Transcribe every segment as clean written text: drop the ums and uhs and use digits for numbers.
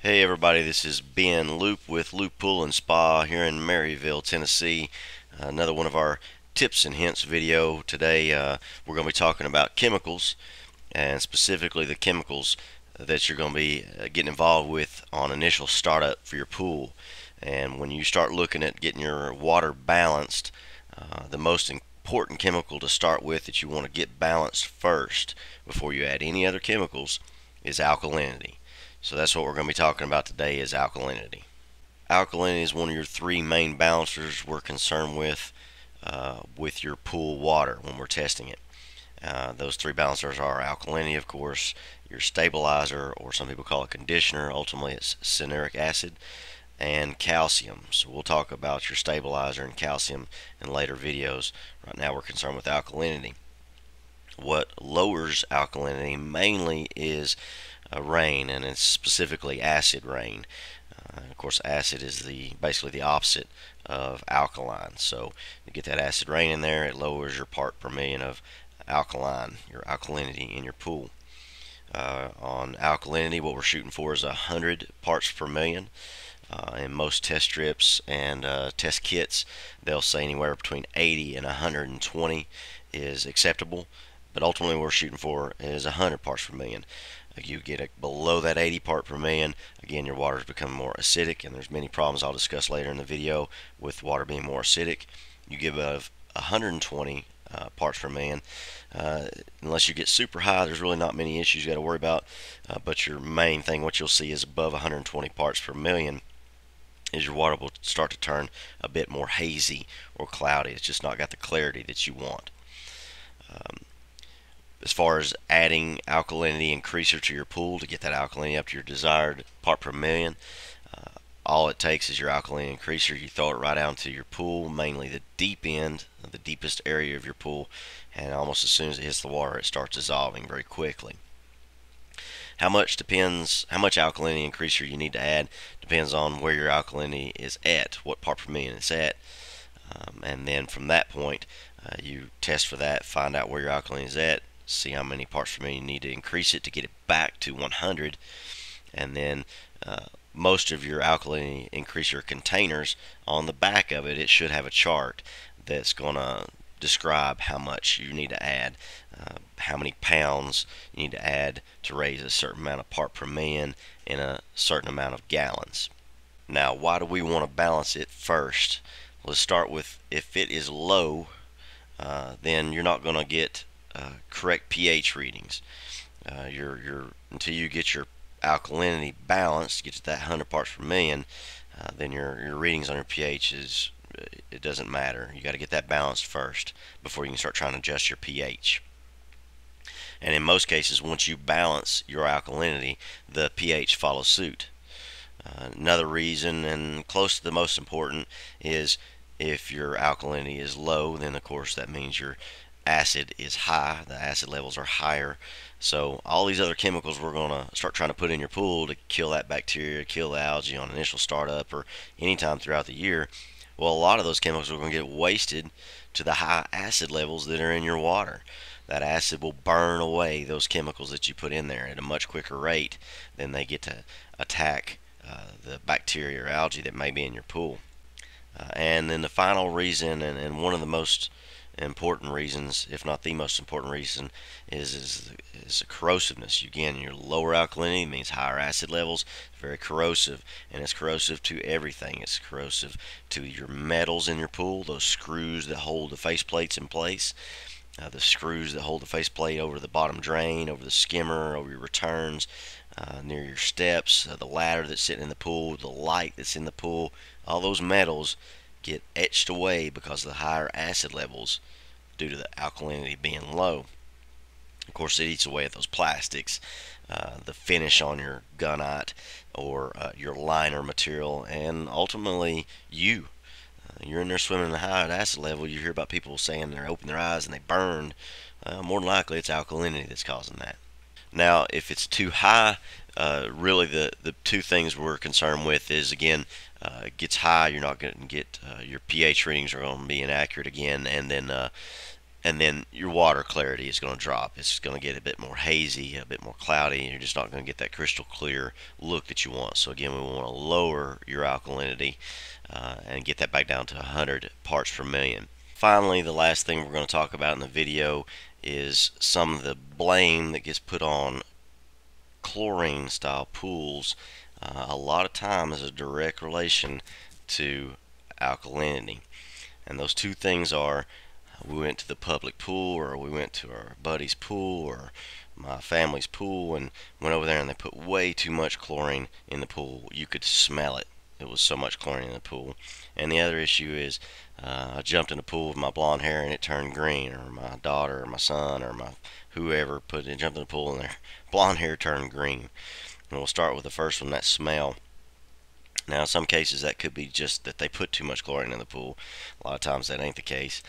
Hey everybody, this is Ben Loop with Loop Pool and Spa here in Maryville, Tennessee. Another one of our tips and hints video. Today we're going to be talking about chemicals, and specifically the chemicals that you're going to be getting involved with on initial startup for your pool. And when you start looking at getting your water balanced, the most important chemical to start with that you want to get balanced first before you add any other chemicals is alkalinity. So that's what we're going to be talking about today is alkalinity. Alkalinity is one of your three main balancers we're concerned with your pool water when we're testing it. Those three balancers are alkalinity, of course, your stabilizer, or some people call it conditioner. Ultimately, it's cyanuric acid, and calcium. So we'll talk about your stabilizer and calcium in later videos. Right now, we're concerned with alkalinity. What lowers alkalinity mainly is rain, and it's specifically acid rain. Of course, acid is basically the opposite of alkaline. So you get that acid rain in there, it lowers your part per million of alkaline, your alkalinity in your pool. On alkalinity, what we're shooting for is 100 parts per million. In most test strips and test kits, they'll say anywhere between 80 and 120 is acceptable, but ultimately what we're shooting for is 100 parts per million. You get below that 80 part per million, again, your water's become more acidic, and there's many problems I'll discuss later in the video with water being more acidic. You give above 120 parts per million, unless you get super high, there's really not many issues you got to worry about. But your main thing, what you'll see is above 120 parts per million, is your water will start to turn a bit more hazy or cloudy. It's just not got the clarity that you want. As far as adding alkalinity increaser to your pool to get that alkalinity up to your desired part per million, all it takes is your alkalinity increaser. You throw it right down to your pool, mainly the deep end, the deepest area of your pool, and almost as soon as it hits the water, it starts dissolving very quickly. How much alkalinity increaser you need to add depends on where your alkalinity is at, what part per million it's at, and then from that point, you test for that, find out where your alkalinity is at, see how many parts per million you need to increase it to get it back to 100, and then most of your alkalinity increaser containers, on the back of it, it should have a chart that's going to describe how much you need to add, how many pounds you need to add to raise a certain amount of part per million in a certain amount of gallons. Now, why do we want to balance it first? Let's start with, if it is low, then you're not going to get correct pH readings. Until you get your alkalinity balanced, get to that 100 parts per million, then your readings on your pH it doesn't matter. You got to get that balanced first before you can start trying to adjust your pH. And in most cases, once you balance your alkalinity, the pH follows suit. Another reason, and close to the most important, is if your alkalinity is low, then of course that means your acid is high. The acid levels are higher. So all these other chemicals we're going to start trying to put in your pool to kill that bacteria, kill the algae on initial startup or anytime throughout the year, well, a lot of those chemicals are going to get wasted to the high acid levels that are in your water. That acid will burn away those chemicals that you put in there at a much quicker rate than they get to attack the bacteria or algae that may be in your pool. And then the final reason, and one of the most important reasons, if not the most important reason, is the corrosiveness. Again, your lower alkalinity means higher acid levels. It's very corrosive, and it's corrosive to everything. It's corrosive to your metals in your pool, those screws that hold the faceplates in place, the screws that hold the faceplate over the bottom drain, over the skimmer, over your returns, near your steps, the ladder that's sitting in the pool, the light that's in the pool. All those metals get etched away because of the higher acid levels due to the alkalinity being low. Of course, it eats away at those plastics, the finish on your gunite or your liner material, and ultimately you're in there swimming in a high acid level. You hear about people saying they open their eyes and they burn. More than likely it's alkalinity that's causing that. Now, if it's too high, really the two things we're concerned with is, again, it gets high, you're not going to get your pH readings are going to be inaccurate again, and then and then your water clarity is going to drop. It's going to get a bit more hazy, a bit more cloudy, and you're just not going to get that crystal clear look that you want. So again, we want to lower your alkalinity and get that back down to 100 parts per million. Finally, the last thing we're going to talk about in the video is some of the blame that gets put on chlorine style pools. A lot of times is a direct relation to alkalinity, and those two things are we went to the public pool, or we went to our buddy's pool, or my family's pool, and went over there and they put way too much chlorine in the pool. You could smell it. It was so much chlorine in the pool. And the other issue is I jumped in the pool with my blonde hair and it turned green, or my daughter or my son or my whoever jumped in the pool and their blonde hair turned green. And we'll start with the first one, that smell. Now, in some cases, that could be just that they put too much chlorine in the pool. A lot of times, that ain't the case,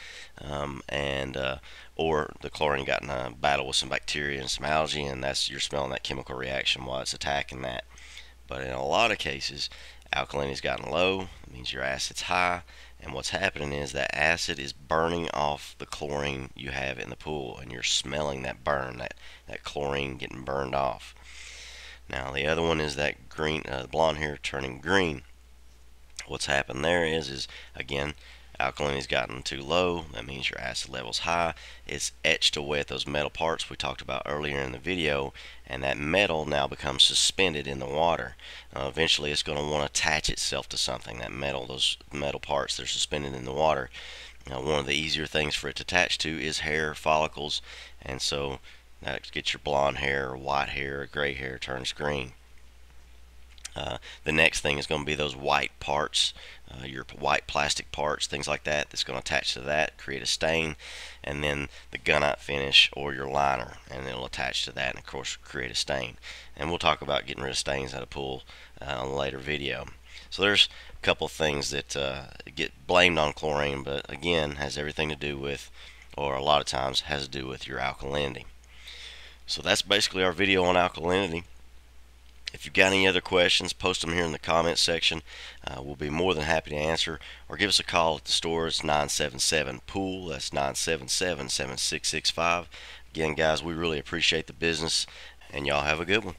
or the chlorine got in a battle with some bacteria and some algae, and that's you're smelling that chemical reaction while it's attacking that. But in a lot of cases, alkalinity's gotten low. It means your acid's high, and what's happening is that acid is burning off the chlorine you have in the pool, and you're smelling that burn, that chlorine getting burned off. Now the other one is that green, blonde hair turning green. What's happened there is again, alkalinity's gotten too low. That means your acid level's high. It's etched away at those metal parts we talked about earlier in the video, and that metal now becomes suspended in the water. Eventually it's going to want to attach itself to something. That metal, those metal parts, they're suspended in the water. Now, one of the easier things for it to attach to is hair follicles, and so that gets your blonde hair or white hair or gray hair turns green. The next thing is going to be those white parts, your white plastic parts, things like that, that's going to attach to that, create a stain, and then the gunite finish or your liner, and it'll attach to that and of course create a stain. And we'll talk about getting rid of stains out of pool on a later video. So there's a couple things that get blamed on chlorine, but again has everything to do with, or a lot of times has to do with, your alkalinity. So that's basically our video on alkalinity. If you've got any other questions, post them here in the comments section. We'll be more than happy to answer, or give us a call at the store. It's 977-POOL. That's 977-7665. Again, guys, we really appreciate the business, and y'all have a good one.